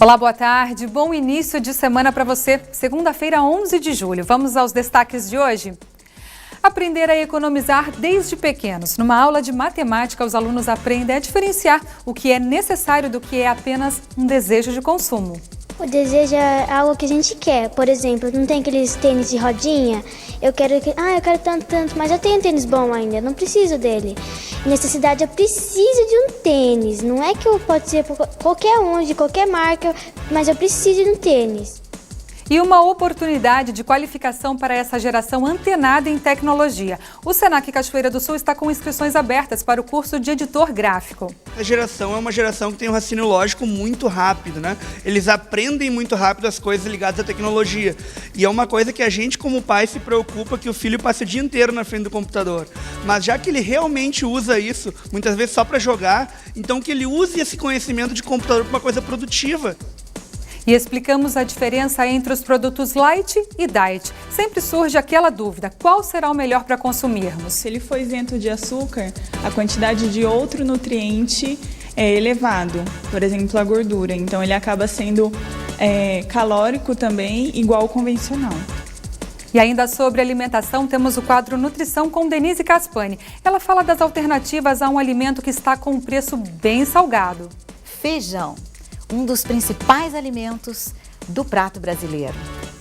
Olá, boa tarde. Bom início de semana para você. Segunda-feira, 11 de julho. Vamos aos destaques de hoje? Aprender a economizar desde pequenos. Numa aula de matemática, os alunos aprendem a diferenciar o que é necessário do que é apenas um desejo de consumo. O desejo é algo que a gente quer. Por exemplo, não tem aqueles tênis de rodinha? Eu quero tanto, mas eu tenho um tênis bom ainda, eu não preciso dele. Necessidade, eu preciso de um tênis. Não é que eu pode ser qualquer um, de qualquer marca, mas eu preciso de um tênis. E uma oportunidade de qualificação para essa geração antenada em tecnologia. O Senac Cachoeira do Sul está com inscrições abertas para o curso de editor gráfico. A geração é uma geração que tem um raciocínio lógico muito rápido, né? Eles aprendem muito rápido as coisas ligadas à tecnologia. E é uma coisa que a gente, como pai, se preocupa que o filho passe o dia inteiro na frente do computador. Mas já que ele realmente usa isso, muitas vezes só para jogar, então que ele use esse conhecimento de computador para uma coisa produtiva. E explicamos a diferença entre os produtos light e diet. Sempre surge aquela dúvida, qual será o melhor para consumirmos? Se ele for isento de açúcar, a quantidade de outro nutriente é elevado, por exemplo, a gordura. Então ele acaba sendo calórico também, igual ao convencional. E ainda sobre alimentação, temos o quadro Nutrição com Denise Caspani. Ela fala das alternativas a um alimento que está com um preço bem salgado. Feijão. Um dos principais alimentos do prato brasileiro.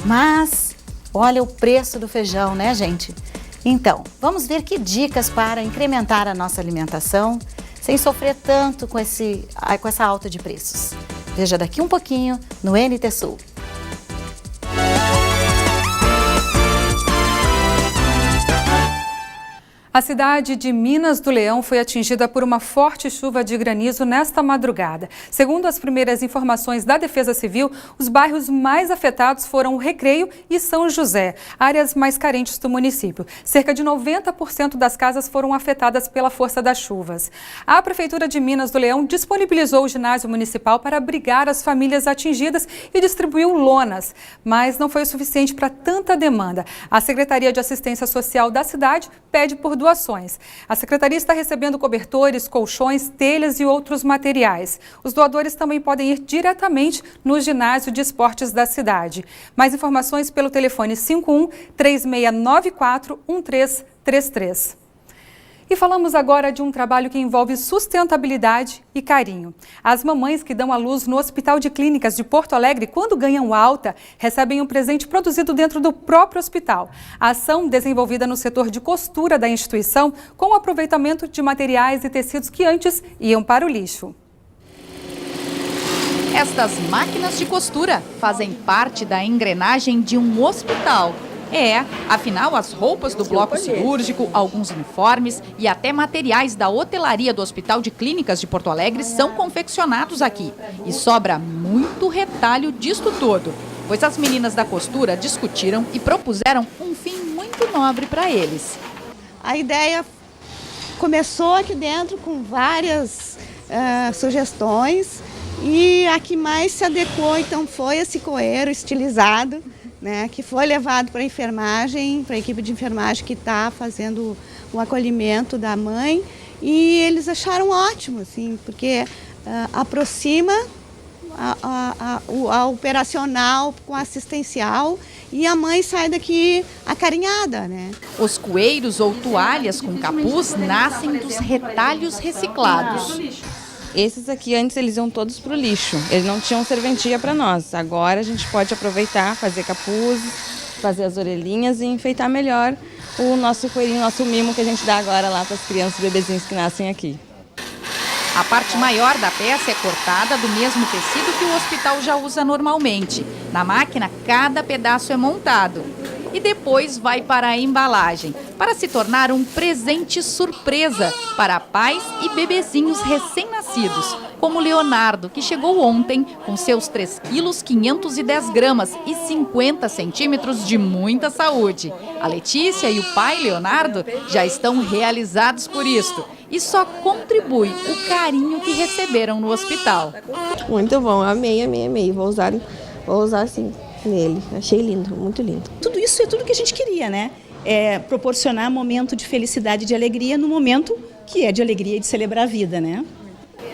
Mas, olha o preço do feijão, né, gente? Então, vamos ver que dicas para incrementar a nossa alimentação sem sofrer tanto com essa alta de preços. Veja daqui um pouquinho no NT Sul. A cidade de Minas do Leão foi atingida por uma forte chuva de granizo nesta madrugada. Segundo as primeiras informações da Defesa Civil, os bairros mais afetados foram o Recreio e São José, áreas mais carentes do município. Cerca de 90% das casas foram afetadas pela força das chuvas. A Prefeitura de Minas do Leão disponibilizou o ginásio municipal para abrigar as famílias atingidas e distribuiu lonas, mas não foi o suficiente para tanta demanda. A Secretaria de Assistência Social da cidade pede por doações. A Secretaria está recebendo cobertores, colchões, telhas e outros materiais. Os doadores também podem ir diretamente no ginásio de esportes da cidade. Mais informações pelo telefone 51-3694-1333. E falamos agora de um trabalho que envolve sustentabilidade e carinho. As mamães que dão à luz no Hospital de Clínicas de Porto Alegre, quando ganham alta, recebem um presente produzido dentro do próprio hospital. A ação, desenvolvida no setor de costura da instituição, com o aproveitamento de materiais e tecidos que antes iam para o lixo. Estas máquinas de costura fazem parte da engrenagem de um hospital. Afinal, as roupas do bloco cirúrgico, alguns uniformes e até materiais da hotelaria do Hospital de Clínicas de Porto Alegre são confeccionados aqui. E sobra muito retalho disto todo, pois as meninas da costura discutiram e propuseram um fim muito nobre para eles. A ideia começou aqui dentro com várias sugestões e a que mais se adequou então foi esse coeiro estilizado, né, que foi levado para a enfermagem, para a equipe de enfermagem que está fazendo o acolhimento da mãe, e eles acharam ótimo, assim, porque aproxima a operacional com a assistencial e a mãe sai daqui acarinhada, né? Os coeiros ou toalhas com capuz nascem dos retalhos reciclados. Esses aqui antes eles iam todos para o lixo, eles não tinham serventia para nós. Agora a gente pode aproveitar, fazer capuzes, fazer as orelhinhas e enfeitar melhor o nosso coelhinho, nosso mimo que a gente dá agora lá para as crianças e bebezinhos que nascem aqui. A parte maior da peça é cortada do mesmo tecido que o hospital já usa normalmente. Na máquina, cada pedaço é montado. E depois vai para a embalagem, para se tornar um presente surpresa para pais e bebezinhos recém-nascidos, como Leonardo, que chegou ontem com seus 3,510 kg e 50 centímetros de muita saúde. A Letícia e o pai Leonardo já estão realizados por isto e só contribui o carinho que receberam no hospital. Muito bom, amei. Vou usar assim nele. Achei lindo, muito lindo. Tudo isso é tudo que a gente queria, né? Proporcionar momento de felicidade e de alegria no momento que é de alegria e de celebrar a vida, né?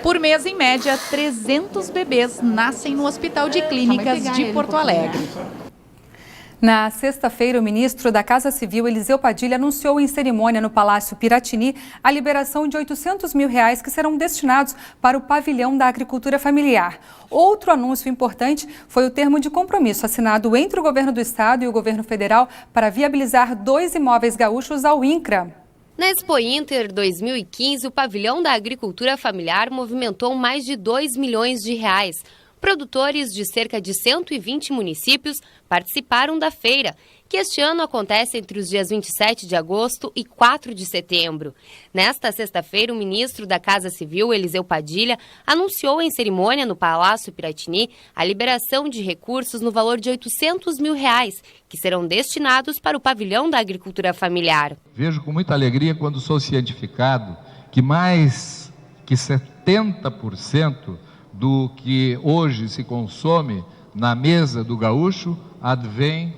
Por mês, em média, 300 bebês nascem no Hospital de Clínicas de Porto Alegre. Na sexta-feira, o ministro da Casa Civil, Eliseu Padilha, anunciou em cerimônia no Palácio Piratini a liberação de R$800 mil que serão destinados para o pavilhão da agricultura familiar. Outro anúncio importante foi o termo de compromisso assinado entre o governo do estado e o governo federal para viabilizar 2 imóveis gaúchos ao INCRA. Na Expo Inter 2015, o pavilhão da agricultura familiar movimentou mais de R$2 milhões. Produtores de cerca de 120 municípios participaram da feira, que este ano acontece entre os dias 27 de agosto e 4 de setembro. Nesta sexta-feira, o ministro da Casa Civil, Eliseu Padilha, anunciou em cerimônia no Palácio Piratini a liberação de recursos no valor de R$800 mil, que serão destinados para o pavilhão da agricultura familiar. Vejo com muita alegria quando sou cientificado que mais que 70% do que hoje se consome na mesa do gaúcho advém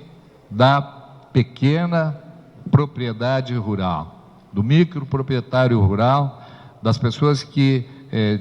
da pequena propriedade rural, do microproprietário rural, das pessoas que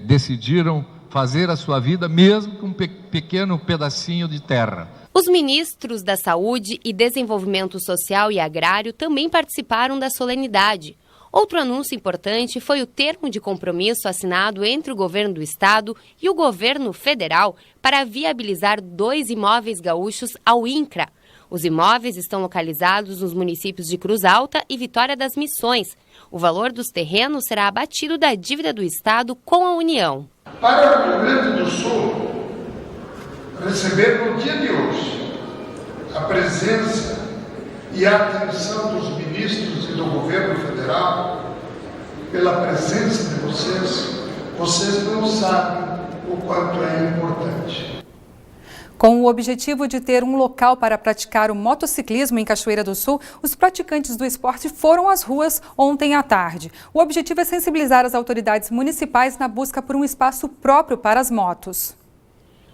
decidiram fazer a sua vida mesmo com um pequeno pedacinho de terra. Os ministros da Saúde e Desenvolvimento Social e Agrário também participaram da solenidade. Outro anúncio importante foi o termo de compromisso assinado entre o governo do estado e o governo federal para viabilizar 2 imóveis gaúchos ao INCRA. Os imóveis estão localizados nos municípios de Cruz Alta e Vitória das Missões. O valor dos terrenos será abatido da dívida do estado com a União. Para o Rio Grande do Sul, receber no dia de hoje a presença e a atenção dos ministros e do governo federal, pela presença de vocês não sabem o quanto é importante. Com o objetivo de ter um local para praticar o motociclismo em Cachoeira do Sul, os praticantes do esporte foram às ruas ontem à tarde. O objetivo é sensibilizar as autoridades municipais na busca por um espaço próprio para as motos.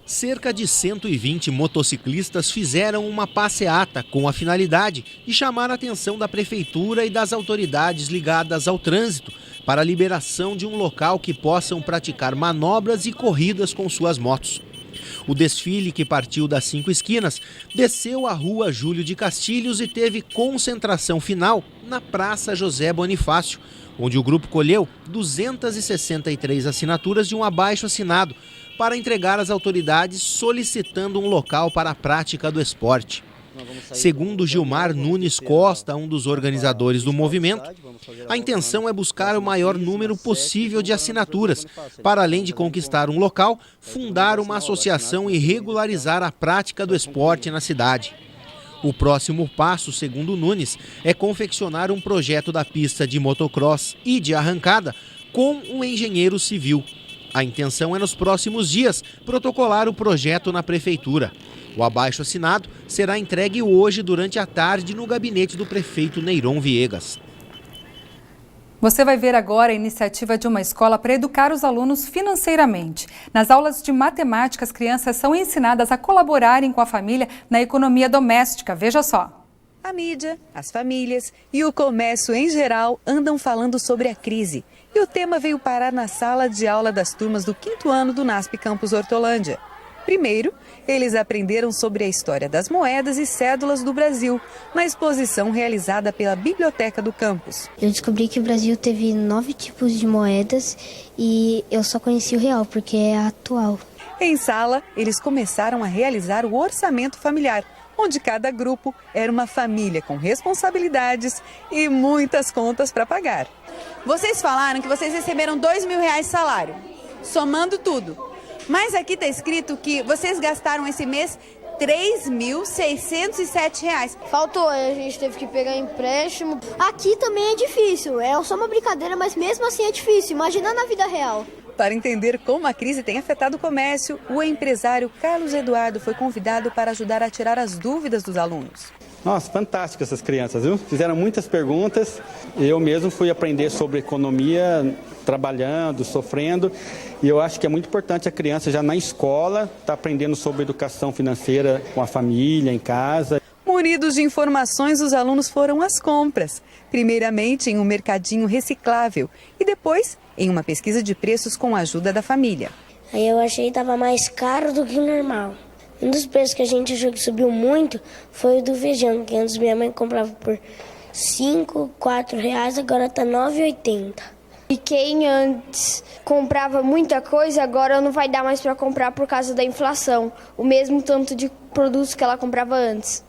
Cerca de 120 motociclistas fizeram uma passeata com a finalidade de chamar a atenção da prefeitura e das autoridades ligadas ao trânsito para a liberação de um local que possam praticar manobras e corridas com suas motos. O desfile, que partiu das 5 esquinas, desceu a rua Júlio de Castilhos e teve concentração final na Praça José Bonifácio, onde o grupo colheu 263 assinaturas de um abaixo-assinado para entregar às autoridades solicitando um local para a prática do esporte. Segundo Gilmar Nunes Costa, um dos organizadores do movimento, a intenção é buscar o maior número possível de assinaturas, para além de conquistar um local, fundar uma associação e regularizar a prática do esporte na cidade. O próximo passo, segundo Nunes, é confeccionar um projeto da pista de motocross e de arrancada com um engenheiro civil. A intenção é, nos próximos dias, protocolar o projeto na prefeitura. O abaixo-assinado será entregue hoje durante a tarde no gabinete do prefeito Neyron Viegas. Você vai ver agora a iniciativa de uma escola para educar os alunos financeiramente. Nas aulas de matemática, as crianças são ensinadas a colaborarem com a família na economia doméstica. Veja só. A mídia, as famílias e o comércio em geral andam falando sobre a crise. E o tema veio parar na sala de aula das turmas do 5º ano do NASP Campus Hortolândia. Primeiro, eles aprenderam sobre a história das moedas e cédulas do Brasil, na exposição realizada pela Biblioteca do campus. Eu descobri que o Brasil teve 9 tipos de moedas e eu só conheci o real, porque é a atual. Em sala, eles começaram a realizar o orçamento familiar, onde cada grupo era uma família com responsabilidades e muitas contas para pagar. Vocês falaram que vocês receberam R$2 mil de salário, somando tudo. Mas aqui está escrito que vocês gastaram esse mês R$3.607. Faltou, a gente teve que pegar empréstimo. Aqui também é difícil, é só uma brincadeira, mas mesmo assim é difícil, imagina na vida real. Para entender como a crise tem afetado o comércio, o empresário Carlos Eduardo foi convidado para ajudar a tirar as dúvidas dos alunos. Nossa, fantástico essas crianças, viu? Fizeram muitas perguntas. Eu mesmo fui aprender sobre economia, trabalhando, sofrendo. E eu acho que é muito importante a criança já na escola estar aprendendo sobre educação financeira com a família, em casa. Munidos de informações, os alunos foram às compras. Primeiramente em um mercadinho reciclável e depois em uma pesquisa de preços com a ajuda da família. Aí eu achei que estava mais caro do que o normal. Um dos preços que a gente achou que subiu muito foi o do feijão, que antes minha mãe comprava por 5, 4 reais, agora está 9,80. E quem antes comprava muita coisa, agora não vai dar mais para comprar por causa da inflação. O mesmo tanto de produtos que ela comprava antes.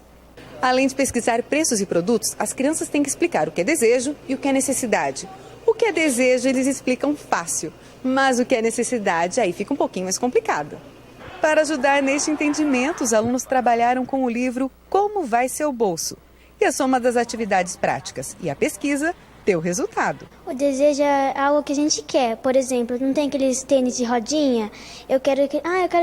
Além de pesquisar preços e produtos, as crianças têm que explicar o que é desejo e o que é necessidade. O que é desejo eles explicam fácil, mas o que é necessidade aí fica um pouquinho mais complicado. Para ajudar neste entendimento, os alunos trabalharam com o livro Como Vai Seu Bolso? E a soma das atividades práticas e a pesquisa deu resultado. O desejo é algo que a gente quer. Por exemplo, não tem aqueles tênis de rodinha? Eu quero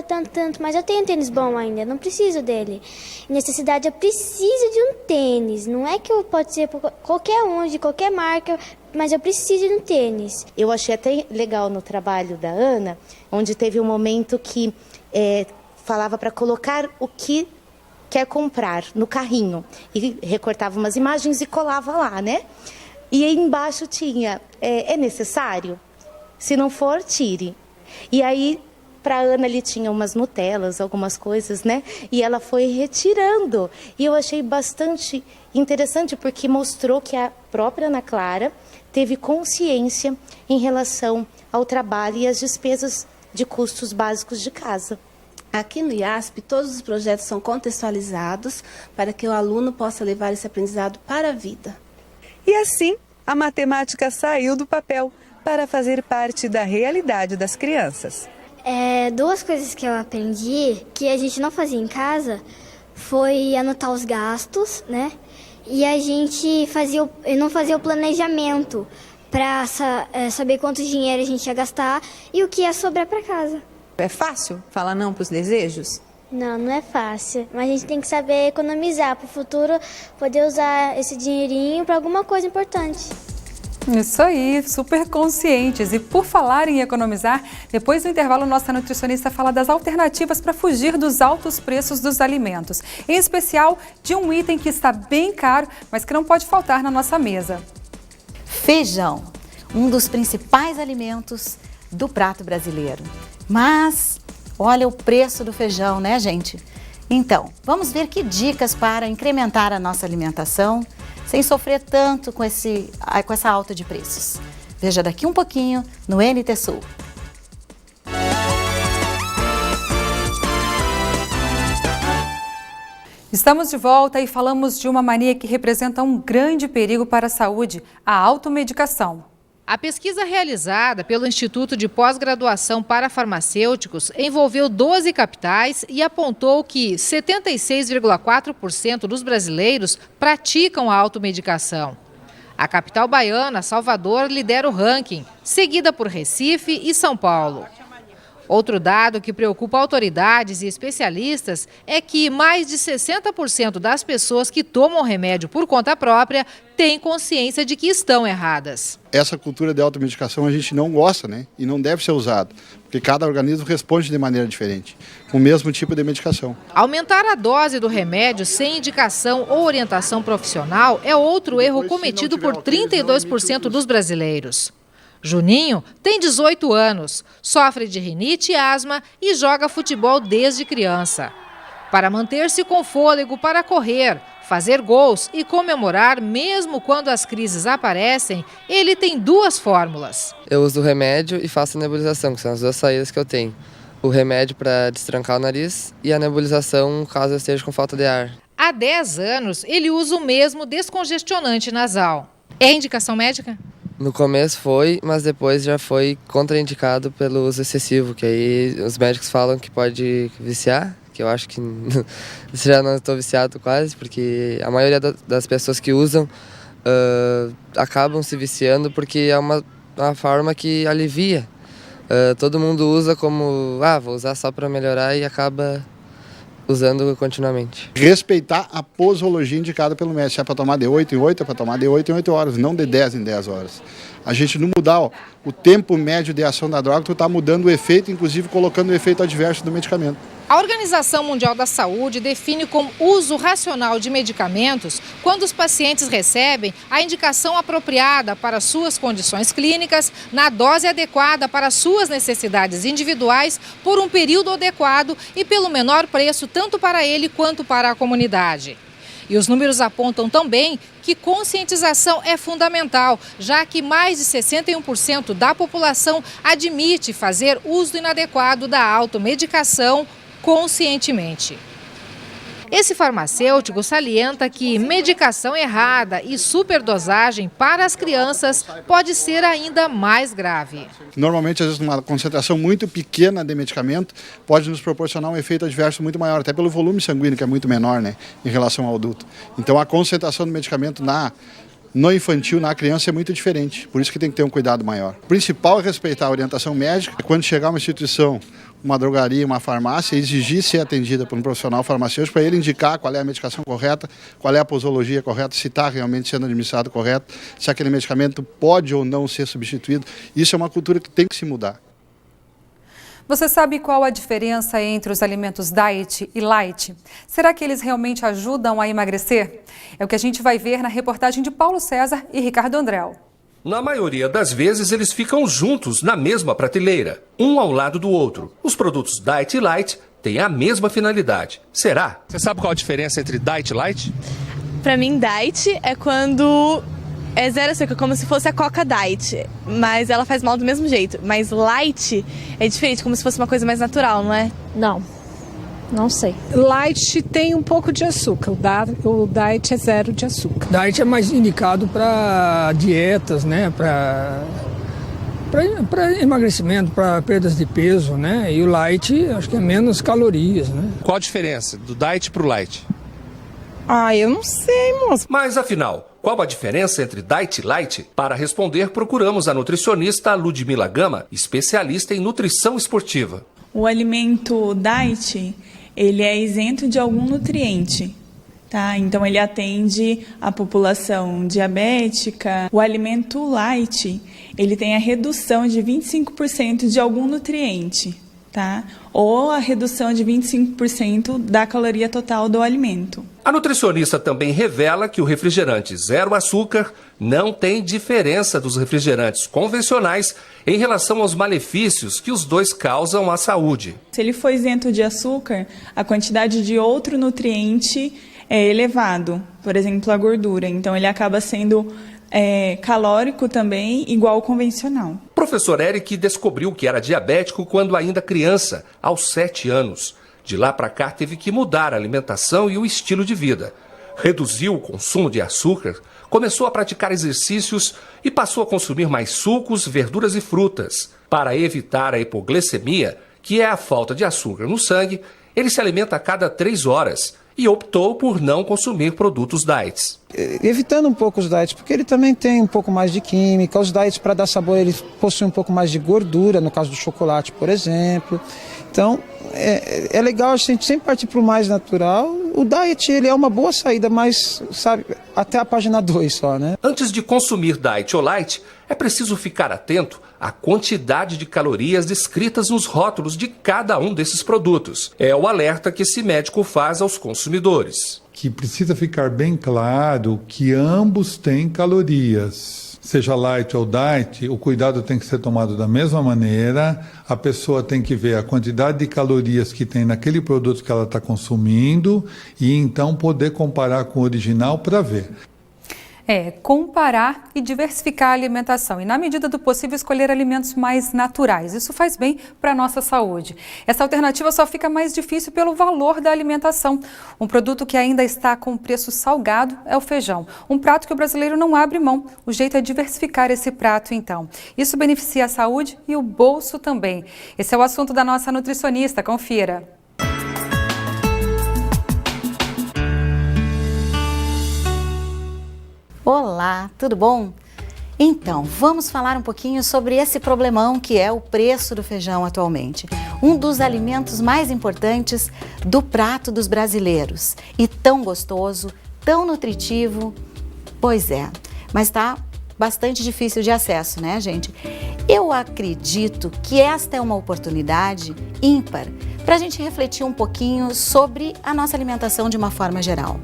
tanto, mas eu tenho tênis bom ainda, eu não preciso dele. Necessidade, eu preciso de um tênis. Não é que eu pode ser qualquer um, de qualquer marca, mas eu preciso de um tênis. Eu achei até legal no trabalho da Ana, onde teve um momento que falava para colocar o que quer comprar no carrinho. E recortava umas imagens e colava lá, né? E aí embaixo tinha, é necessário? Se não for, tire. E aí, para a Ana, ali tinha umas Nutellas, algumas coisas, né? E ela foi retirando. E eu achei bastante interessante, porque mostrou que a própria Ana Clara teve consciência em relação ao trabalho e às despesas de custos básicos de casa. Aqui no IASP, todos os projetos são contextualizados para que o aluno possa levar esse aprendizado para a vida. E assim, a matemática saiu do papel para fazer parte da realidade das crianças. Duas coisas que eu aprendi que a gente não fazia em casa foi anotar os gastos, né? E a gente não fazia o planejamento para saber quanto dinheiro a gente ia gastar e o que ia sobrar para casa. É fácil falar não para os desejos? Não, não é fácil, mas a gente tem que saber economizar para o futuro poder usar esse dinheirinho para alguma coisa importante. Isso aí, super conscientes. E por falar em economizar, depois do intervalo, nossa nutricionista fala das alternativas para fugir dos altos preços dos alimentos. Em especial, de um item que está bem caro, mas que não pode faltar na nossa mesa. Feijão, um dos principais alimentos do prato brasileiro. Mas olha o preço do feijão, né, gente? Então, vamos ver que dicas para incrementar a nossa alimentação sem sofrer tanto com essa alta de preços. Veja daqui um pouquinho no NT Sul. Estamos de volta e falamos de uma mania que representa um grande perigo para a saúde, a automedicação. A pesquisa realizada pelo Instituto de Pós-Graduação para Farmacêuticos envolveu 12 capitais e apontou que 76,4% dos brasileiros praticam a automedicação. A capital baiana, Salvador, lidera o ranking, seguida por Recife e São Paulo. Outro dado que preocupa autoridades e especialistas é que mais de 60% das pessoas que tomam remédio por conta própria têm consciência de que estão erradas. Essa cultura de automedicação a gente não gosta, né? E não deve ser usado, porque cada organismo responde de maneira diferente, com o mesmo tipo de medicação. Aumentar a dose do remédio sem indicação ou orientação profissional é outro erro cometido por 32% dos brasileiros. Juninho tem 18 anos, sofre de rinite e asma e joga futebol desde criança. Para manter-se com fôlego para correr, fazer gols e comemorar mesmo quando as crises aparecem, ele tem duas fórmulas. Eu uso o remédio e faço a nebulização, que são as duas saídas que eu tenho. O remédio para destrancar o nariz e a nebulização caso eu esteja com falta de ar. Há 10 anos, ele usa o mesmo descongestionante nasal. É indicação médica? No começo foi, mas depois já foi contraindicado pelo uso excessivo, que aí os médicos falam que pode viciar, que eu acho que já não estou viciado quase, porque a maioria das pessoas que usam acabam se viciando porque é uma forma que alivia. Todo mundo usa como, vou usar só para melhorar e acaba usando continuamente. Respeitar a posologia indicada pelo médico. Se é para tomar de 8 em 8, é para tomar de 8 em 8 horas, não de 10 em 10 horas. A gente não mudar o tempo médio de ação da droga, tu está mudando o efeito, inclusive colocando o efeito adverso do medicamento. A Organização Mundial da Saúde define como uso racional de medicamentos quando os pacientes recebem a indicação apropriada para suas condições clínicas, na dose adequada para suas necessidades individuais, por um período adequado e pelo menor preço tanto para ele quanto para a comunidade. E os números apontam também que conscientização é fundamental, já que mais de 61% da população admite fazer uso inadequado da automedicação conscientemente. Esse farmacêutico salienta que medicação errada e superdosagem para as crianças pode ser ainda mais grave. Normalmente, às vezes, uma concentração muito pequena de medicamento pode nos proporcionar um efeito adverso muito maior, até pelo volume sanguíneo, que é muito menor, né, em relação ao adulto. Então, a concentração do medicamento no infantil, na criança, é muito diferente. Por isso que tem que ter um cuidado maior. O principal é respeitar a orientação médica. Quando chegar uma instituição, uma drogaria, uma farmácia, exigir ser atendida por um profissional farmacêutico para ele indicar qual é a medicação correta, qual é a posologia correta, se está realmente sendo administrado correto, se aquele medicamento pode ou não ser substituído. Isso é uma cultura que tem que se mudar. Você sabe qual a diferença entre os alimentos diet e light? Será que eles realmente ajudam a emagrecer? É o que a gente vai ver na reportagem de Paulo César e Ricardo Andréu. Na maioria das vezes, eles ficam juntos na mesma prateleira, um ao lado do outro. Os produtos Diet e Light têm a mesma finalidade. Será? Você sabe qual a diferença entre Diet e Light? Pra mim, Diet é quando é zero açúcar, como se fosse a Coca Diet, mas ela faz mal do mesmo jeito. Mas Light é diferente, como se fosse uma coisa mais natural, não é? Não sei. Light tem um pouco de açúcar, o diet é zero de açúcar. Diet é mais indicado para dietas, né? Para emagrecimento, para perdas de peso, né? E o light, acho que é menos calorias, né? Qual a diferença do Diet para o Light? Eu não sei, moço. Mas afinal, qual a diferença entre Diet e Light? Para responder, procuramos a nutricionista Ludmila Gama, especialista em nutrição esportiva. O alimento Diet, ele é isento de algum nutriente, tá? Então, ele atende a população diabética. O alimento Light, ele tem a redução de 25% de algum nutriente, tá? Ou a redução de 25% da caloria total do alimento. A nutricionista também revela que o refrigerante zero açúcar não tem diferença dos refrigerantes convencionais em relação aos malefícios que os dois causam à saúde. Se ele for isento de açúcar, a quantidade de outro nutriente é elevado, por exemplo, a gordura. Então, ele acaba sendo calórico também, igual ao convencional. O professor Eric descobriu que era diabético quando ainda criança, aos 7 anos. De lá para cá, teve que mudar a alimentação e o estilo de vida. Reduziu o consumo de açúcar, começou a praticar exercícios e passou a consumir mais sucos, verduras e frutas. Para evitar a hipoglicemia, que é a falta de açúcar no sangue, ele se alimenta a cada 3 horas e optou por não consumir produtos diets. Evitando um pouco os diets, porque ele também tem um pouco mais de química. Os diets, para dar sabor, eles possuem um pouco mais de gordura, no caso do chocolate, por exemplo. Então, é legal a gente sempre partir para o mais natural. O diet, ele é uma boa saída, mas, sabe, até a página 2 só, né? Antes de consumir diet ou light, é preciso ficar atento à quantidade de calorias descritas nos rótulos de cada um desses produtos. É o alerta que esse médico faz aos consumidores. Que precisa ficar bem claro que ambos têm calorias. Seja light ou diet, o cuidado tem que ser tomado da mesma maneira. A pessoa tem que ver a quantidade de calorias que tem naquele produto que ela está consumindo e então poder comparar com o original para ver. Comparar e diversificar a alimentação e, na medida do possível, escolher alimentos mais naturais. Isso faz bem para a nossa saúde. Essa alternativa só fica mais difícil pelo valor da alimentação. Um produto que ainda está com preço salgado é o feijão. Um prato que o brasileiro não abre mão. O jeito é diversificar esse prato, então. Isso beneficia a saúde e o bolso também. Esse é o assunto da nossa nutricionista. Confira. Olá, tudo bom? Então, vamos falar um pouquinho sobre esse problemão que é o preço do feijão atualmente. Um dos alimentos mais importantes do prato dos brasileiros. E tão gostoso, tão nutritivo. Pois é, mas está bastante difícil de acesso, né, gente? Eu acredito que esta é uma oportunidade ímpar para a gente refletir um pouquinho sobre a nossa alimentação de uma forma geral.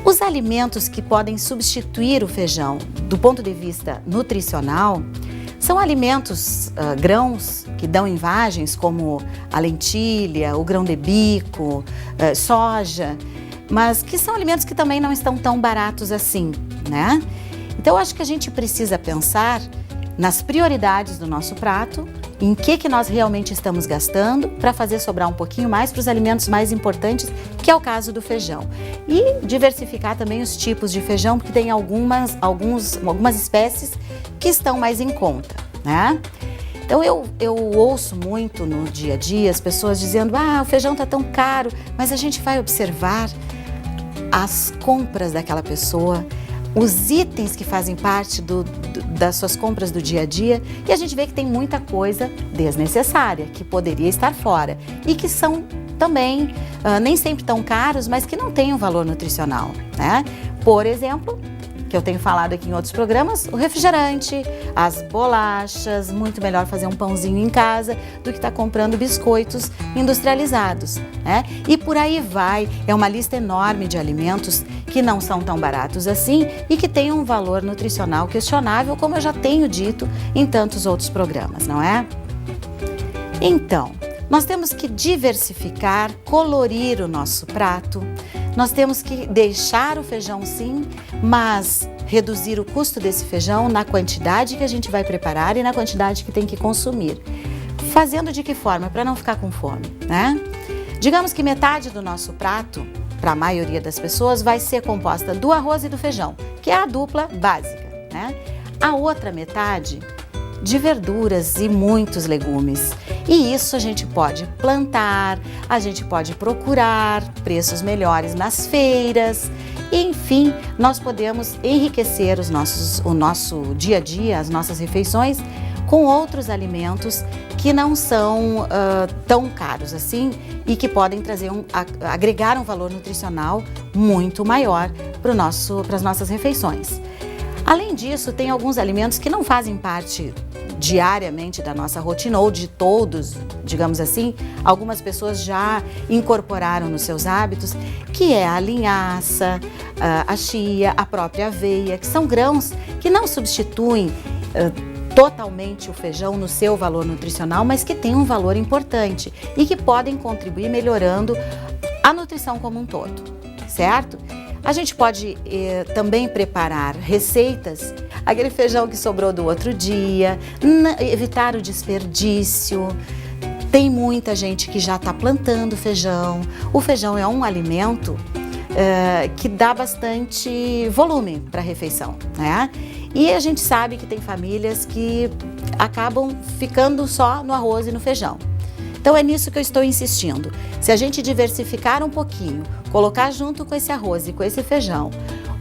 Os alimentos que podem substituir o feijão do ponto de vista nutricional são alimentos, grãos que dão envagens, como a lentilha, o grão de bico, soja, mas que são alimentos que também não estão tão baratos assim, né? Então, eu acho que a gente precisa pensar nas prioridades do nosso prato, em que nós realmente estamos gastando para fazer sobrar um pouquinho mais para os alimentos mais importantes, que é o caso do feijão. E diversificar também os tipos de feijão, porque tem algumas espécies que estão mais em conta, né? Então eu ouço muito no dia a dia as pessoas dizendo: o feijão está tão caro, mas a gente vai observar as compras daquela pessoa, os itens que fazem parte das suas compras do dia a dia, e a gente vê que tem muita coisa desnecessária, que poderia estar fora e que são também nem sempre tão caros, mas que não têm um valor nutricional, né? Por exemplo, que eu tenho falado aqui em outros programas, o refrigerante, as bolachas, muito melhor fazer um pãozinho em casa do que estar comprando biscoitos industrializados, né? E por aí vai, é uma lista enorme de alimentos que não são tão baratos assim e que têm um valor nutricional questionável, como eu já tenho dito em tantos outros programas, não é? Então, nós temos que diversificar, colorir o nosso prato. Nós temos que deixar o feijão sim, mas reduzir o custo desse feijão na quantidade que a gente vai preparar e na quantidade que tem que consumir. Fazendo de que forma? Para não ficar com fome, né? Digamos que metade do nosso prato, para a maioria das pessoas, vai ser composta do arroz e do feijão, que é a dupla básica, né? A outra metade de verduras e muitos legumes. E isso a gente pode plantar, a gente pode procurar preços melhores nas feiras. Enfim, nós podemos enriquecer o nosso dia a dia, as nossas refeições, com outros alimentos que não são tão caros assim e que podem trazer agregar um valor nutricional muito maior para as nossas refeições. Além disso, tem alguns alimentos que não fazem parte diariamente da nossa rotina ou de todos, digamos assim, algumas pessoas já incorporaram nos seus hábitos, que é a linhaça, a chia, a própria aveia, que são grãos que não substituem totalmente o feijão no seu valor nutricional, mas que têm um valor importante e que podem contribuir melhorando a nutrição como um todo, certo? A gente pode também preparar receitas, aquele feijão que sobrou do outro dia, evitar o desperdício. Tem muita gente que já está plantando feijão. O feijão é um alimento que dá bastante volume para a refeição, né? E a gente sabe que tem famílias que acabam ficando só no arroz e no feijão. Então é nisso que eu estou insistindo. Se a gente diversificar um pouquinho, colocar junto com esse arroz e com esse feijão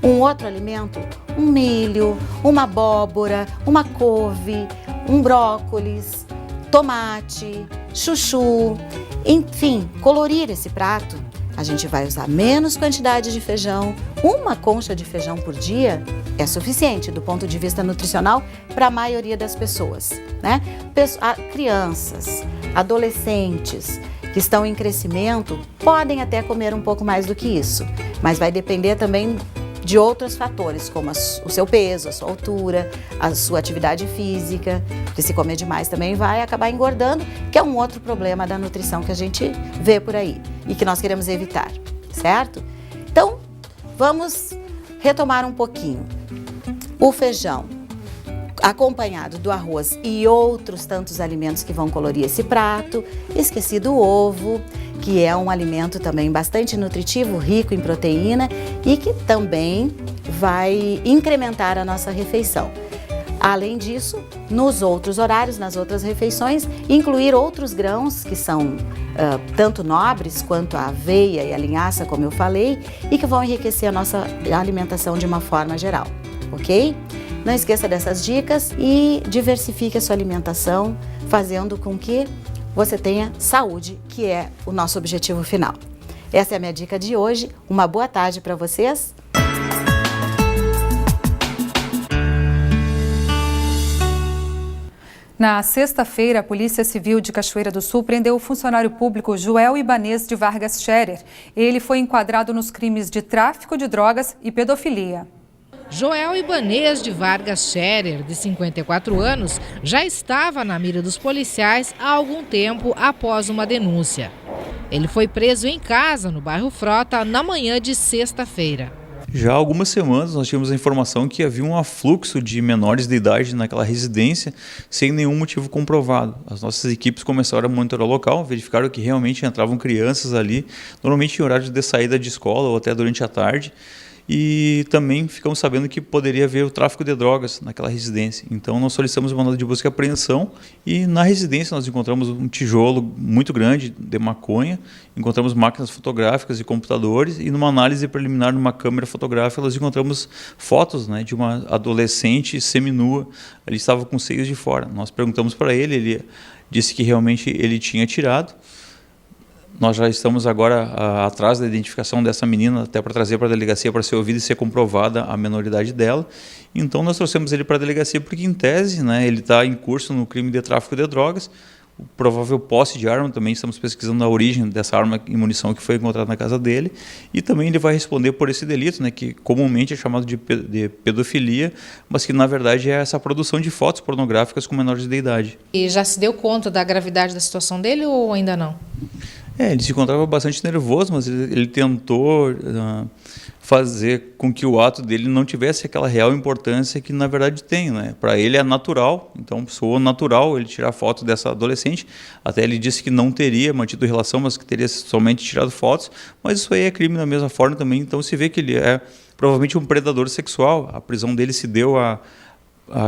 um outro alimento, um milho, uma abóbora, uma couve, um brócolis, tomate, chuchu, enfim, colorir esse prato, a gente vai usar menos quantidade de feijão. Uma concha de feijão por dia é suficiente do ponto de vista nutricional para a maioria das pessoas, né? Crianças, adolescentes que estão em crescimento podem até comer um pouco mais do que isso, mas vai depender também de outros fatores, como o seu peso, a sua altura, a sua atividade física, porque se comer demais também vai acabar engordando, que é um outro problema da nutrição que a gente vê por aí e que nós queremos evitar, certo? Então, vamos retomar um pouquinho. O feijão, acompanhado do arroz e outros tantos alimentos que vão colorir esse prato. Esqueci do ovo, que é um alimento também bastante nutritivo, rico em proteína e que também vai incrementar a nossa refeição. Além disso, nos outros horários, nas outras refeições, incluir outros grãos que são tanto nobres quanto a aveia e a linhaça, como eu falei, e que vão enriquecer a nossa alimentação de uma forma geral, ok? Não esqueça dessas dicas e diversifique a sua alimentação, fazendo com que você tenha saúde, que é o nosso objetivo final. Essa é a minha dica de hoje. Uma boa tarde para vocês. Na sexta-feira, a Polícia Civil de Cachoeira do Sul prendeu o funcionário público Joel Ibanez de Vargas Scherer. Ele foi enquadrado nos crimes de tráfico de drogas e pedofilia. Joel Ibanez de Vargas Scherer, de 54 anos, já estava na mira dos policiais há algum tempo após uma denúncia. Ele foi preso em casa, no bairro Frota, na manhã de sexta-feira. Já há algumas semanas nós tínhamos a informação que havia um afluxo de menores de idade naquela residência sem nenhum motivo comprovado. As nossas equipes começaram a monitorar o local, verificaram que realmente entravam crianças ali, normalmente em horário de saída de escola ou até durante a tarde. E também ficamos sabendo que poderia haver o tráfico de drogas naquela residência. Então nós solicitamos uma mandado de busca e apreensão e na residência nós encontramos um tijolo muito grande de maconha, encontramos máquinas fotográficas e computadores e numa análise preliminar numa câmera fotográfica nós encontramos fotos, né, de uma adolescente seminua, ele estava com os seios de fora. Nós perguntamos para ele disse que realmente ele tinha tirado. Nós já estamos agora atrás da identificação dessa menina, até para trazer para a delegacia para ser ouvida e ser comprovada a menoridade dela. Então nós trouxemos ele para a delegacia porque, em tese, né, ele está em curso no crime de tráfico de drogas, o provável posse de arma, também estamos pesquisando a origem dessa arma e munição que foi encontrada na casa dele, e também ele vai responder por esse delito, né, que comumente é chamado de pedofilia, mas que na verdade é essa produção de fotos pornográficas com menores de idade. E já se deu conta da gravidade da situação dele ou ainda não? Ele se encontrava bastante nervoso, mas ele tentou fazer com que o ato dele não tivesse aquela real importância que na verdade tem, né? Para ele é natural, então soou natural ele tirar foto dessa adolescente. Até ele disse que não teria mantido relação, mas que teria somente tirado fotos. Mas isso aí é crime da mesma forma também. Então se vê que ele é provavelmente um predador sexual. A prisão dele se deu a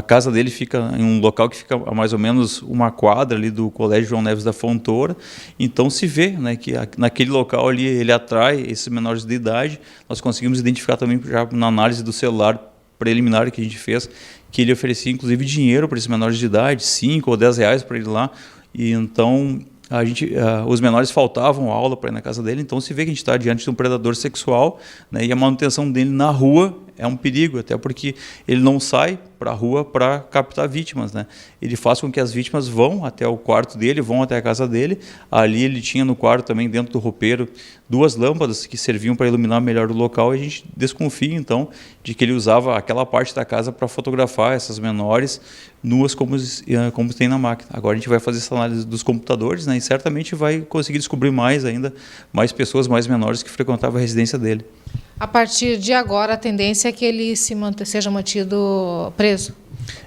casa dele fica em um local que fica a mais ou menos uma quadra ali do Colégio João Neves da Fontoura. Então se vê, né, que naquele local ali ele atrai esses menores de idade. Nós conseguimos identificar também já na análise do celular preliminar que a gente fez, que ele oferecia inclusive dinheiro para esses menores de idade, 5 ou 10 reais para ele lá. E então os menores faltavam aula para ir na casa dele, então se vê que a gente está diante de um predador sexual, né, e a manutenção dele na rua é um perigo, até porque ele não sai para a rua para captar vítimas, né? Ele faz com que as vítimas vão até o quarto dele, vão até a casa dele. Ali ele tinha no quarto também, dentro do roupeiro, 2 lâmpadas que serviam para iluminar melhor o local, e a gente desconfia então de que ele usava aquela parte da casa para fotografar essas menores nuas como tem na máquina. Agora a gente vai fazer essa análise dos computadores, né, e certamente vai conseguir descobrir mais pessoas mais menores que frequentavam a residência dele. A partir de agora, a tendência é que ele seja mantido preso?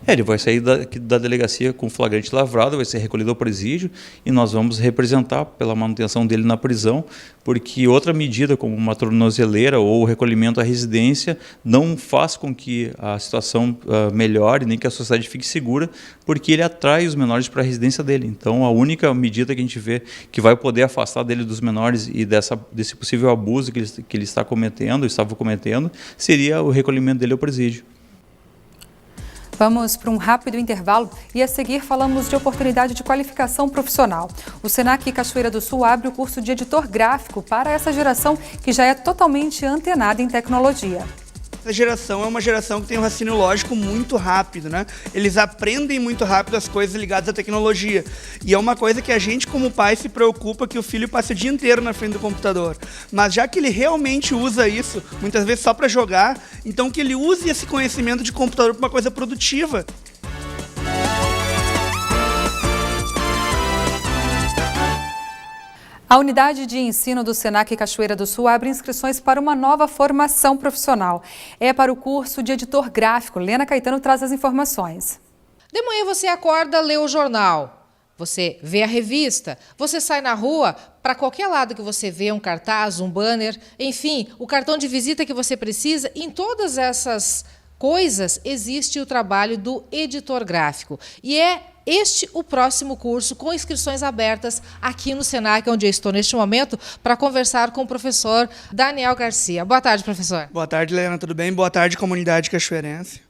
Ele vai sair da delegacia com flagrante lavrado, vai ser recolhido ao presídio e nós vamos representar pela manutenção dele na prisão, porque outra medida como uma tornozeleira ou o recolhimento à residência não faz com que a situação melhore, nem que a sociedade fique segura, porque ele atrai os menores para a residência dele. Então a única medida que a gente vê que vai poder afastar dele dos menores e desse possível abuso que ele estava cometendo, seria o recolhimento dele ao presídio. Vamos para um rápido intervalo e a seguir falamos de oportunidade de qualificação profissional. O Senac Cachoeira do Sul abre o curso de editor gráfico para essa geração que já é totalmente antenada em tecnologia. Essa geração é uma geração que tem um raciocínio lógico muito rápido, né? Eles aprendem muito rápido as coisas ligadas à tecnologia. E é uma coisa que a gente, como pai, se preocupa que o filho passe o dia inteiro na frente do computador. Mas já que ele realmente usa isso, muitas vezes só para jogar, então que ele use esse conhecimento de computador para uma coisa produtiva. A unidade de ensino do Senac Cachoeira do Sul abre inscrições para uma nova formação profissional. É para o curso de editor gráfico. Lena Caetano traz as informações. De manhã você acorda, lê o jornal, você vê a revista, você sai na rua, para qualquer lado que você vê um cartaz, um banner, enfim, o cartão de visita que você precisa. Em todas essas coisas existe o trabalho do editor gráfico. E é o próximo curso com inscrições abertas aqui no Senac, onde eu estou neste momento, para conversar com o professor Daniel Garcia. Boa tarde, professor. Boa tarde, Helena, tudo bem? Boa tarde, comunidade cachoeirense.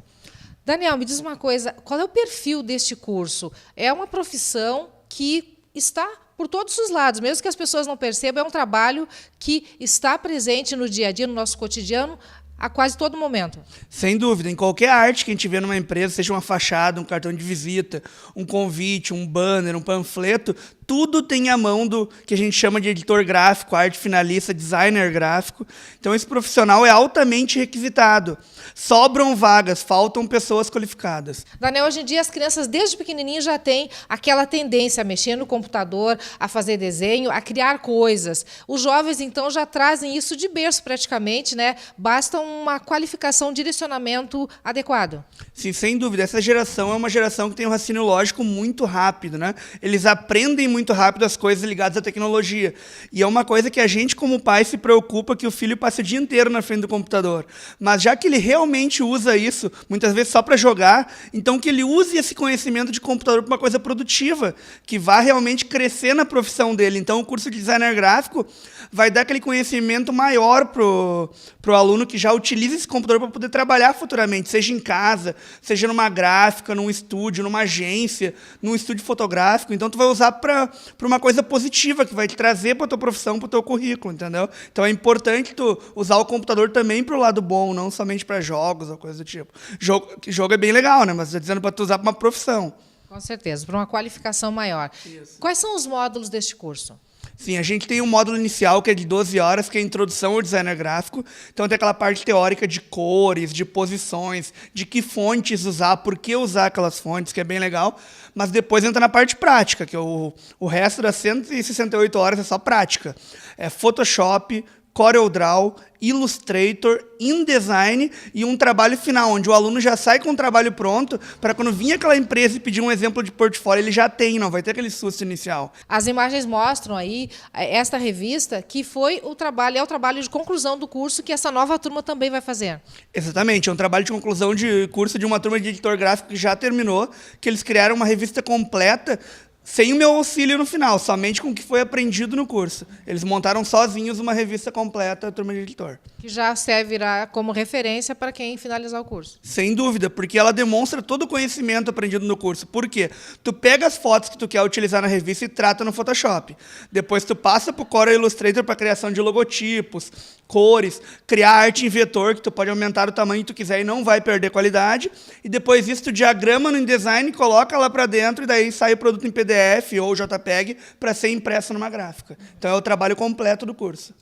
Daniel, me diz uma coisa, qual é o perfil deste curso? É uma profissão que está por todos os lados, mesmo que as pessoas não percebam, é um trabalho que está presente no dia a dia, no nosso cotidiano, a quase todo momento. Sem dúvida. Em qualquer arte que a gente vê numa empresa, seja uma fachada, um cartão de visita, um convite, um banner, um panfleto, tudo tem a mão do que a gente chama de editor gráfico, arte finalista, designer gráfico. Então, esse profissional é altamente requisitado. Sobram vagas, faltam pessoas qualificadas. Daniel, hoje em dia as crianças desde pequenininho já têm aquela tendência a mexer no computador, a fazer desenho, a criar coisas. Os jovens, então, já trazem isso de berço praticamente, né? Basta uma qualificação, um direcionamento adequado. Sim, sem dúvida. Essa geração é uma geração que tem um raciocínio lógico muito rápido, né? Eles aprendem muito rápido as coisas ligadas à tecnologia. E é uma coisa que a gente, como pai, se preocupa que o filho passe o dia inteiro na frente do computador. Mas já que ele realmente usa isso, muitas vezes só para jogar, então que ele use esse conhecimento de computador para uma coisa produtiva, que vá realmente crescer na profissão dele. Então, o curso de designer gráfico vai dar aquele conhecimento maior pro aluno que já utiliza esse computador para poder trabalhar futuramente, seja em casa, seja numa gráfica, num estúdio, numa agência, num estúdio fotográfico. Então, tu vai usar para uma coisa positiva, que vai te trazer para a tua profissão, para o teu currículo, entendeu? Então, é importante tu usar o computador também para o lado bom, não somente para jogos ou coisa do tipo. Jogo é bem legal, né? Mas estou dizendo para tu usar para uma profissão. Com certeza, para uma qualificação maior. Isso. Quais são os módulos deste curso? Sim, a gente tem um módulo inicial que é de 12 horas, que é a introdução ao designer gráfico. Então tem aquela parte teórica de cores, de posições, de que fontes usar, por que usar aquelas fontes, que é bem legal. Mas depois entra na parte prática, que o resto das 168 horas é só prática. É Photoshop, CorelDRAW, Illustrator, InDesign e um trabalho final, onde o aluno já sai com o trabalho pronto, para quando vir aquela empresa e pedir um exemplo de portfólio, ele já tem, não vai ter aquele susto inicial. As imagens mostram aí esta revista, que foi o trabalho de conclusão do curso que essa nova turma também vai fazer. Exatamente, é um trabalho de conclusão de curso de uma turma de editor gráfico que já terminou, que eles criaram uma revista completa, sem o meu auxílio no final, somente com o que foi aprendido no curso. Eles montaram sozinhos uma revista completa, a turma de editor. Que já servirá como referência para quem finalizar o curso. Sem dúvida, porque ela demonstra todo o conhecimento aprendido no curso. Por quê? Tu pega as fotos que tu quer utilizar na revista e trata no Photoshop. Depois tu passa para o Corel Illustrator para criação de logotipos, cores, criar arte em vetor, que tu pode aumentar o tamanho que tu quiser e não vai perder qualidade. E depois isso tu diagrama no InDesign, coloca lá para dentro e daí sai o produto em PDF ou JPEG para ser impresso numa gráfica. Então é o trabalho completo do curso.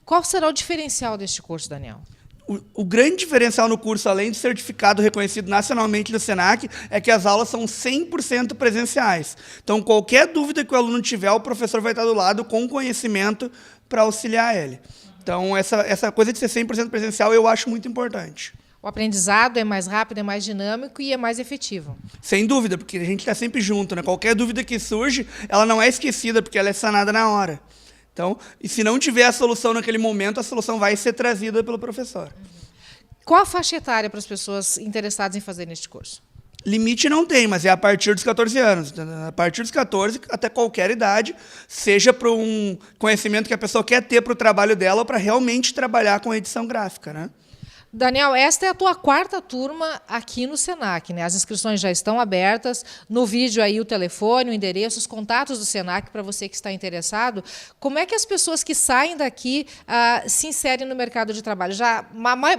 Qual será o diferencial deste curso, Daniel? O grande diferencial no curso, além de certificado reconhecido nacionalmente do Senac, é que as aulas são 100% presenciais. Então, qualquer dúvida que o aluno tiver, o professor vai estar do lado com conhecimento para auxiliar ele. Então, essa coisa de ser 100% presencial eu acho muito importante. O aprendizado é mais rápido, é mais dinâmico e é mais efetivo. Sem dúvida, porque a gente está sempre junto, né? Qualquer dúvida que surge, ela não é esquecida, porque ela é sanada na hora. Então, e se não tiver a solução naquele momento, a solução vai ser trazida pelo professor. Qual a faixa etária para as pessoas interessadas em fazer neste curso? Limite não tem, mas é a partir dos 14 anos. A partir dos 14, até qualquer idade, seja para um conhecimento que a pessoa quer ter para o trabalho dela ou para realmente trabalhar com edição gráfica, né? Daniel, esta é a tua quarta turma aqui no Senac, né? As inscrições já estão abertas. No vídeo aí o telefone, o endereço, os contatos do Senac para você que está interessado. Como é que as pessoas que saem daqui se inserem no mercado de trabalho? Já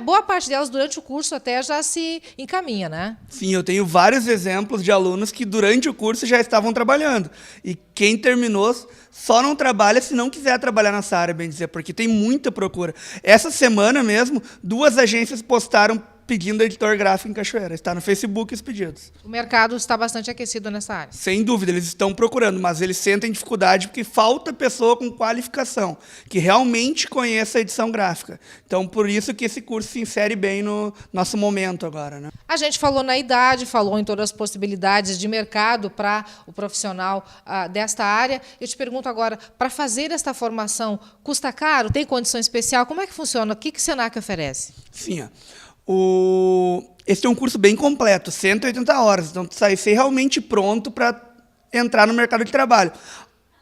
boa parte delas durante o curso até já se encaminha, né? Sim, eu tenho vários exemplos de alunos que durante o curso já estavam trabalhando. E quem terminou só não trabalha se não quiser trabalhar nessa área, bem dizer, porque tem muita procura. Essa semana mesmo, 2 agências postaram pedindo editor gráfico em Cachoeira. Está no Facebook os pedidos. O mercado está bastante aquecido nessa área. Sem dúvida, eles estão procurando, mas eles sentem dificuldade porque falta pessoa com qualificação, que realmente conheça a edição gráfica. Então, por isso que esse curso se insere bem no nosso momento agora, né? A gente falou na idade, falou em todas as possibilidades de mercado para o profissional desta área. Eu te pergunto agora, para fazer esta formação, custa caro? Tem condição especial? Como é que funciona? O que o Senac oferece? Sim, esse é um curso bem completo, 180 horas. Então, tu sai realmente pronto para entrar no mercado de trabalho.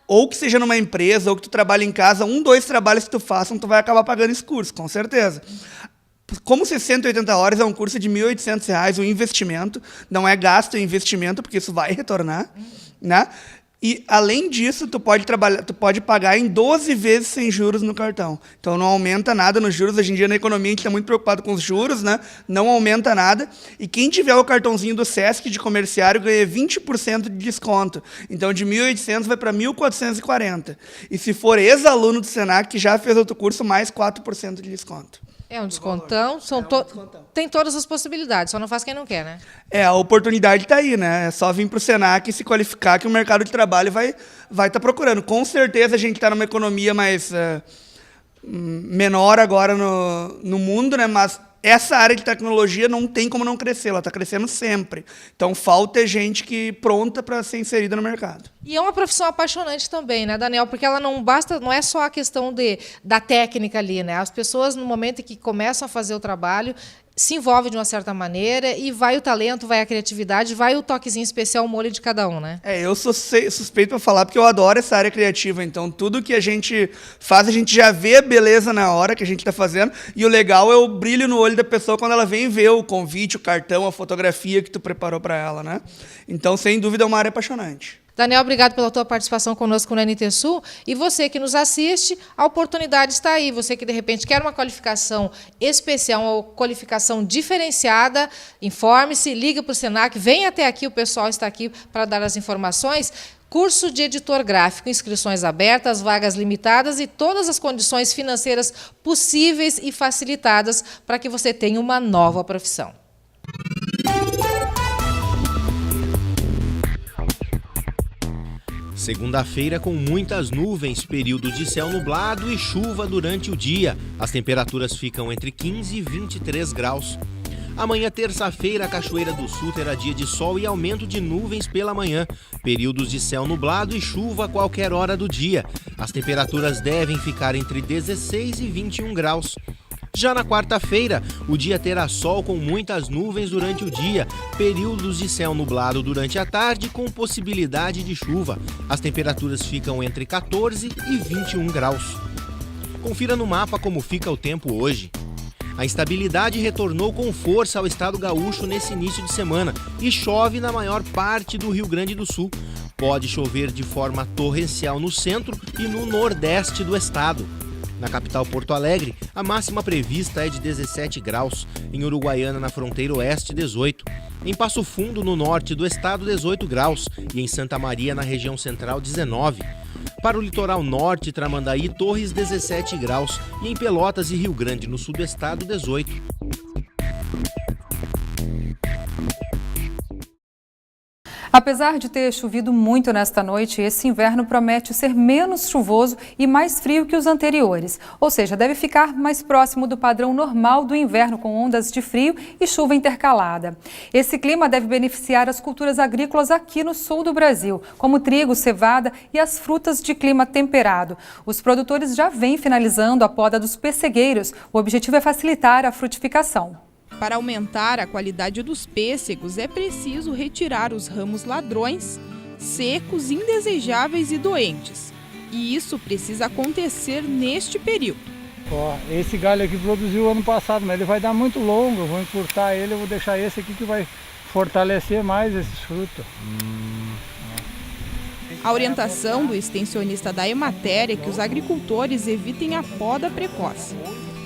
Ou que seja numa empresa, ou que tu trabalhe em casa, 2 trabalhos que tu façam, tu vai acabar pagando esse curso, com certeza. Como 180 horas é um curso de R$ 1.800, o investimento, não é gasto, é investimento, porque isso vai retornar, né? E, além disso, tu pode pagar em 12 vezes sem juros no cartão. Então, não aumenta nada nos juros. Hoje em dia, na economia, a gente está muito preocupado com os juros, né? Não aumenta nada. E quem tiver o cartãozinho do Sesc de comerciário ganha 20% de desconto. Então, de 1.800 vai para 1.440. E se for ex-aluno do Senac, que já fez outro curso, mais 4% de desconto. É um descontão, tem todas as possibilidades, só não faz quem não quer, né? A oportunidade está aí, né? É só vir para o Senac e se qualificar que o mercado de trabalho vai estar procurando. Com certeza a gente está numa economia mais menor agora no mundo, né? Mas essa área de tecnologia não tem como não crescer, ela está crescendo sempre. Então falta gente pronta para ser inserida no mercado. E é uma profissão apaixonante também, né, Daniel? Porque ela não é só a questão da técnica ali, né? As pessoas, no momento em que começam a fazer o trabalho, se envolvem de uma certa maneira e vai o talento, vai a criatividade, vai o toquezinho especial, o molho de cada um, né? Eu sou suspeito para falar porque eu adoro essa área criativa. Então, tudo que a gente faz, a gente já vê a beleza na hora que a gente está fazendo. E o legal é o brilho no olho da pessoa quando ela vem ver o convite, o cartão, a fotografia que tu preparou para ela, né? Então, sem dúvida, é uma área apaixonante. Daniel, obrigado pela tua participação conosco no NT Sul. E você que nos assiste, a oportunidade está aí. Você que, de repente, quer uma qualificação especial, uma qualificação diferenciada, informe-se, liga para o Senac, vem até aqui, o pessoal está aqui para dar as informações. Curso de editor gráfico, inscrições abertas, vagas limitadas e todas as condições financeiras possíveis e facilitadas para que você tenha uma nova profissão. Segunda-feira com muitas nuvens, período de céu nublado e chuva durante o dia. As temperaturas ficam entre 15 e 23 graus. Amanhã, terça-feira, a Cachoeira do Sul terá dia de sol e aumento de nuvens pela manhã. Períodos de céu nublado e chuva a qualquer hora do dia. As temperaturas devem ficar entre 16 e 21 graus. Já na quarta-feira, o dia terá sol com muitas nuvens durante o dia, períodos de céu nublado durante a tarde com possibilidade de chuva. As temperaturas ficam entre 14 e 21 graus. Confira no mapa como fica o tempo hoje. A instabilidade retornou com força ao estado gaúcho nesse início de semana e chove na maior parte do Rio Grande do Sul. Pode chover de forma torrencial no centro e no nordeste do estado. Na capital Porto Alegre, a máxima prevista é de 17 graus, em Uruguaiana, na fronteira oeste, 18. Em Passo Fundo, no norte do estado, 18 graus e em Santa Maria, na região central, 19. Para o litoral norte, Tramandaí, Torres, 17 graus e em Pelotas e Rio Grande, no sul do estado, 18. Apesar de ter chovido muito nesta noite, esse inverno promete ser menos chuvoso e mais frio que os anteriores. Ou seja, deve ficar mais próximo do padrão normal do inverno, com ondas de frio e chuva intercalada. Esse clima deve beneficiar as culturas agrícolas aqui no sul do Brasil, como trigo, cevada e as frutas de clima temperado. Os produtores já vêm finalizando a poda dos pessegueiros. O objetivo é facilitar a frutificação. Para aumentar a qualidade dos pêssegos, é preciso retirar os ramos ladrões, secos, indesejáveis e doentes. E isso precisa acontecer neste período. Esse galho aqui produziu ano passado, mas ele vai dar muito longo. Eu vou encurtar ele, eu vou deixar esse aqui que vai fortalecer mais esses frutos. A orientação do extensionista da Emater é que os agricultores evitem a poda precoce,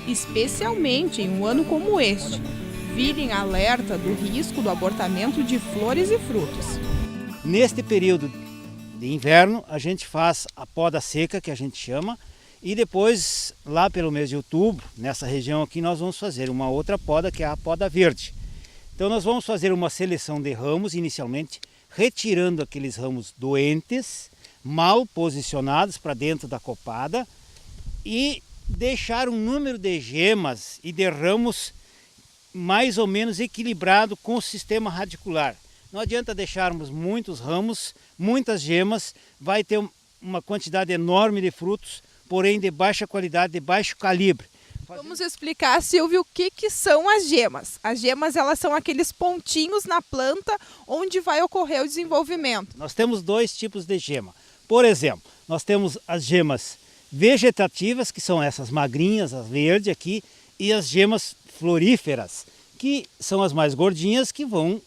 especialmente em um ano como este. Virem alerta do risco do abortamento de flores e frutos. Neste período de inverno, a gente faz a poda seca, que a gente chama, e depois, lá pelo mês de outubro, nessa região aqui, nós vamos fazer uma outra poda, que é a poda verde. Então nós vamos fazer uma seleção de ramos, inicialmente, retirando aqueles ramos doentes, mal posicionados para dentro da copada, e deixar um número de gemas e de ramos mais ou menos equilibrado com o sistema radicular. Não adianta deixarmos muitos ramos, muitas gemas, vai ter uma quantidade enorme de frutos, porém de baixa qualidade, de baixo calibre. Vamos explicar, Silvio, o que são as gemas. As gemas, elas são aqueles pontinhos na planta onde vai ocorrer o desenvolvimento. Nós temos dois tipos de gema. Por exemplo, nós temos as gemas vegetativas, que são essas magrinhas, as verdes aqui, e as gemas floríferas, que são as mais gordinhas, que vão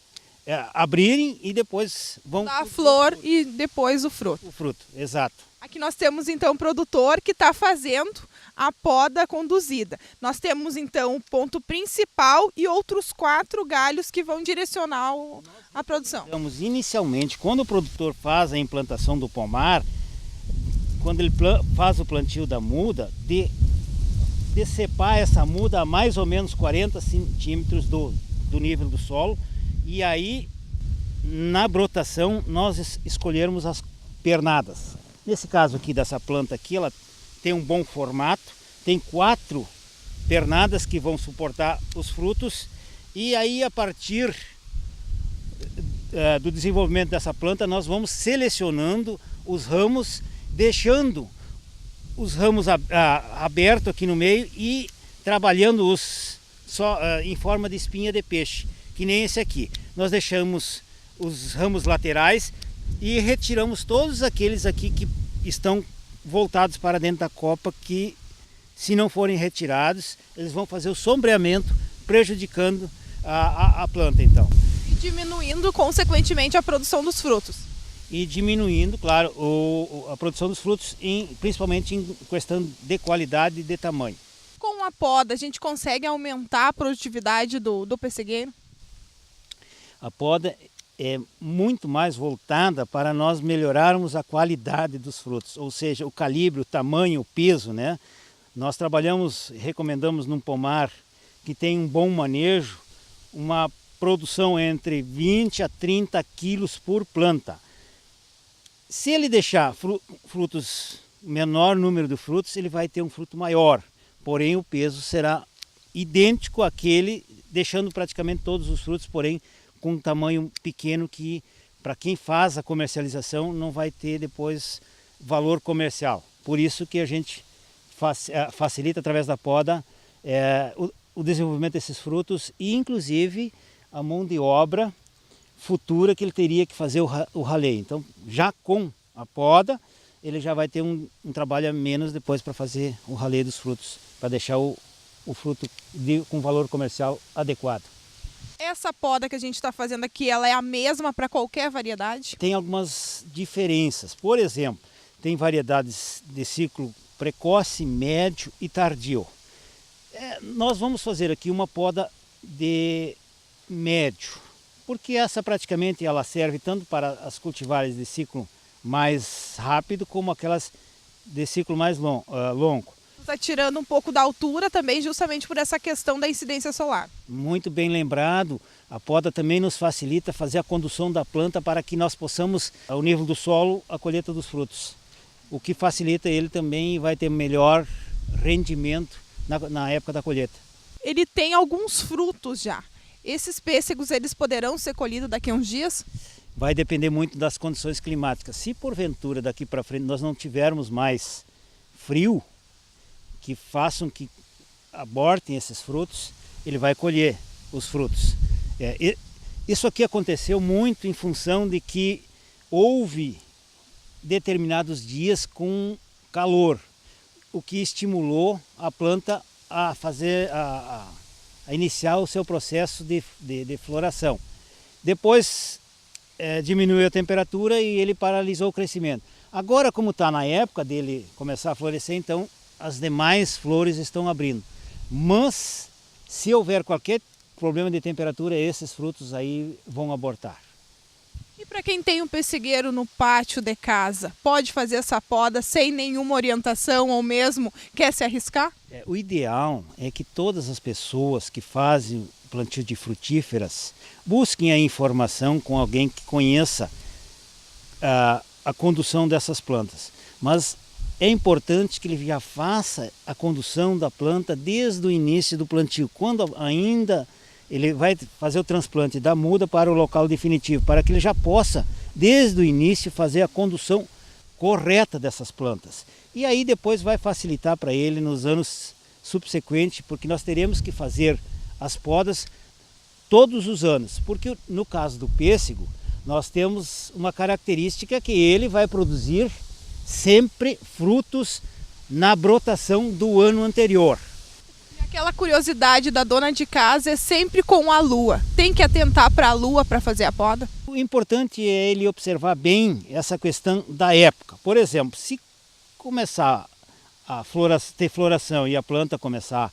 abrirem e depois vão... A flor e depois o fruto. O fruto, exato. Aqui nós temos então um produtor que está fazendo a poda conduzida. Nós temos então o ponto principal e outros 4 galhos que vão direcionar a produção. Inicialmente, quando o produtor faz a implantação do pomar, quando ele faz o plantio da muda, decepar essa muda a mais ou menos 40 centímetros do nível do solo, e aí na brotação nós escolhermos as pernadas. Nesse caso aqui dessa planta aqui, ela tem um bom formato, tem 4 pernadas que vão suportar os frutos, e aí a partir do desenvolvimento dessa planta nós vamos selecionando os ramos, deixando os ramos abertos aqui no meio e trabalhando-os só em forma de espinha de peixe, que nem esse aqui. Nós deixamos os ramos laterais e retiramos todos aqueles aqui que estão voltados para dentro da copa, que se não forem retirados, eles vão fazer o sombreamento, prejudicando a planta então. E diminuindo consequentemente a produção dos frutos. E diminuindo, claro, a produção dos frutos, principalmente em questão de qualidade e de tamanho. Com a poda, a gente consegue aumentar a produtividade do pessegueiro? A poda é muito mais voltada para nós melhorarmos a qualidade dos frutos, ou seja, o calibre, o tamanho, o peso, né? Nós recomendamos num pomar que tem um bom manejo, uma produção entre 20 a 30 quilos por planta. Se ele deixar frutos, menor número de frutos, ele vai ter um fruto maior, porém o peso será idêntico àquele, deixando praticamente todos os frutos, porém com um tamanho pequeno que, para quem faz a comercialização, não vai ter depois valor comercial. Por isso que a gente facilita através da poda o desenvolvimento desses frutos e inclusive a mão de obra futura que ele teria que fazer o raleio. Então, já com a poda, ele já vai ter um trabalho a menos depois para fazer o raleio dos frutos, para deixar o fruto com valor comercial adequado. Essa poda que a gente está fazendo aqui, ela é a mesma para qualquer variedade? Tem algumas diferenças. Por exemplo, tem variedades de ciclo precoce, médio e tardio. Nós vamos fazer aqui uma poda de médio, porque essa praticamente ela serve tanto para as cultivares de ciclo mais rápido como aquelas de ciclo mais longo. Está tirando um pouco da altura também, justamente por essa questão da incidência solar. Muito bem lembrado, a poda também nos facilita fazer a condução da planta para que nós possamos, ao nível do solo, a colheita dos frutos. O que facilita ele também vai ter melhor rendimento na época da colheita. Ele tem alguns frutos já. Esses pêssegos, eles poderão ser colhidos daqui a uns dias? Vai depender muito das condições climáticas. Se porventura daqui para frente nós não tivermos mais frio, que façam que abortem esses frutos, ele vai colher os frutos. Isso aqui aconteceu muito em função de que houve determinados dias com calor, o que estimulou a planta a fazer a iniciar o seu processo de floração. Depois diminuiu a temperatura e ele paralisou o crescimento. Agora, como está na época dele começar a florescer, então as demais flores estão abrindo. Mas se houver qualquer problema de temperatura, esses frutos aí vão abortar. E para quem tem um pessegueiro no pátio de casa, pode fazer essa poda sem nenhuma orientação ou mesmo quer se arriscar? O ideal é que todas as pessoas que fazem plantio de frutíferas busquem a informação com alguém que conheça a condução dessas plantas. Mas é importante que ele já faça a condução da planta desde o início do plantio, quando ainda ele vai fazer o transplante da muda para o local definitivo, para que ele já possa, desde o início, fazer a condução correta dessas plantas. E aí depois vai facilitar para ele nos anos subsequentes, porque nós teremos que fazer as podas todos os anos, porque no caso do pêssego, nós temos uma característica que ele vai produzir sempre frutos na brotação do ano anterior. Aquela curiosidade da dona de casa é sempre com a lua. Tem que atentar para a lua para fazer a poda? O importante é ele observar bem essa questão da época. Por exemplo, se começar a ter floração e a planta começar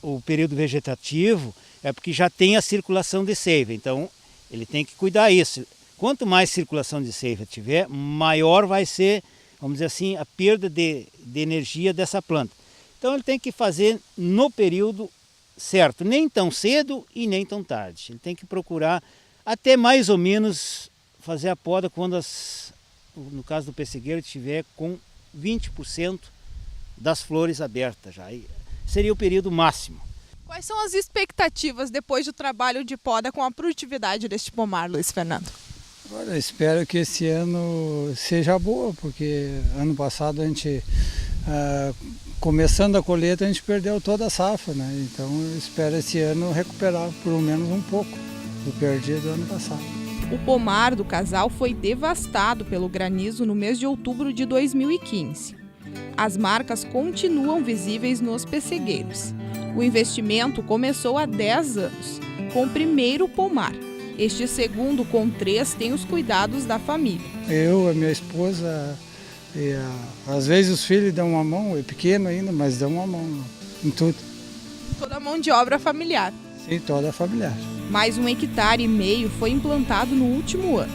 o período vegetativo, é porque já tem a circulação de seiva. Então, ele tem que cuidar disso. Quanto mais circulação de seiva tiver, maior vai ser, vamos dizer assim, a perda de energia dessa planta. Então, ele tem que fazer no período certo, nem tão cedo e nem tão tarde. Ele tem que procurar até mais ou menos fazer a poda quando, no caso do pessegueiro, estiver com 20% das flores abertas já. Seria o período máximo. Quais são as expectativas depois do trabalho de poda com a produtividade deste pomar, Luiz Fernando? Olha, espero que esse ano seja boa, porque ano passado a gente, começando a colheita, a gente perdeu toda a safra, né? Então eu espero esse ano recuperar pelo menos um pouco do perdido do ano passado. O pomar do casal foi devastado pelo granizo no mês de outubro de 2015. As marcas continuam visíveis nos pessegueiros. O investimento começou há 10 anos, com o primeiro pomar. Este segundo, com 3, tem os cuidados da família. Eu, a minha esposa, às vezes os filhos dão uma mão, é pequeno ainda, mas dão uma mão em tudo. Toda a mão de obra familiar. Sim, toda familiar. Mais 1,5 hectares foi implantado no último ano,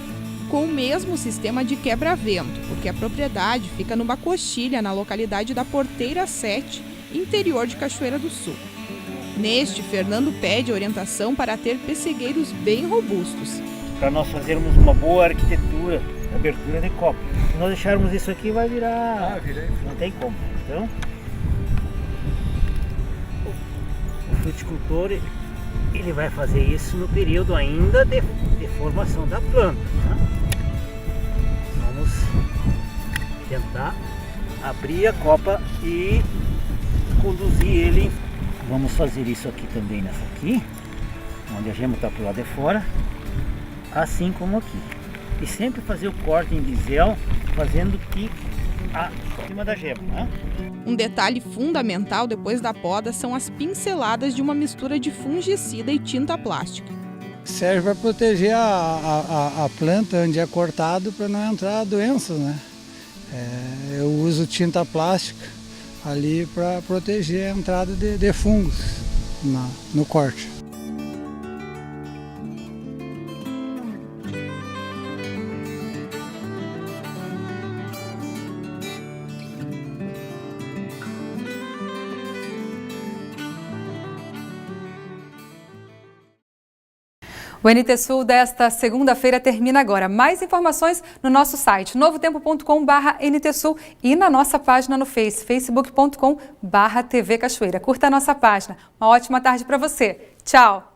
com o mesmo sistema de quebra-vento, porque a propriedade fica numa coxilha na localidade da Porteira 7, interior de Cachoeira do Sul. Neste, Fernando pede orientação para ter pessegueiros bem robustos. Para nós fazermos uma boa arquitetura, abertura de copa. Se nós deixarmos isso aqui, vai virar... não tem como. Então, o fruticultor, ele vai fazer isso no período ainda de formação da planta. Tá? Vamos tentar abrir a copa e conduzir ele. Vamos fazer isso aqui também, nessa aqui, onde a gema está para o lado de fora, assim como aqui. E sempre fazer o corte em bisel, fazendo que acima da gema. Né? Um detalhe fundamental depois da poda são as pinceladas de uma mistura de fungicida e tinta plástica. Serve para proteger a planta onde é cortado para não entrar doenças, né? Eu uso tinta plástica ali para proteger a entrada de fungos no corte. O NT Sul desta segunda-feira termina agora. Mais informações no nosso site novotempo.com/NT Sul e na nossa página no facebook.com/TV Cachoeira. Curta a nossa página. Uma ótima tarde para você. Tchau!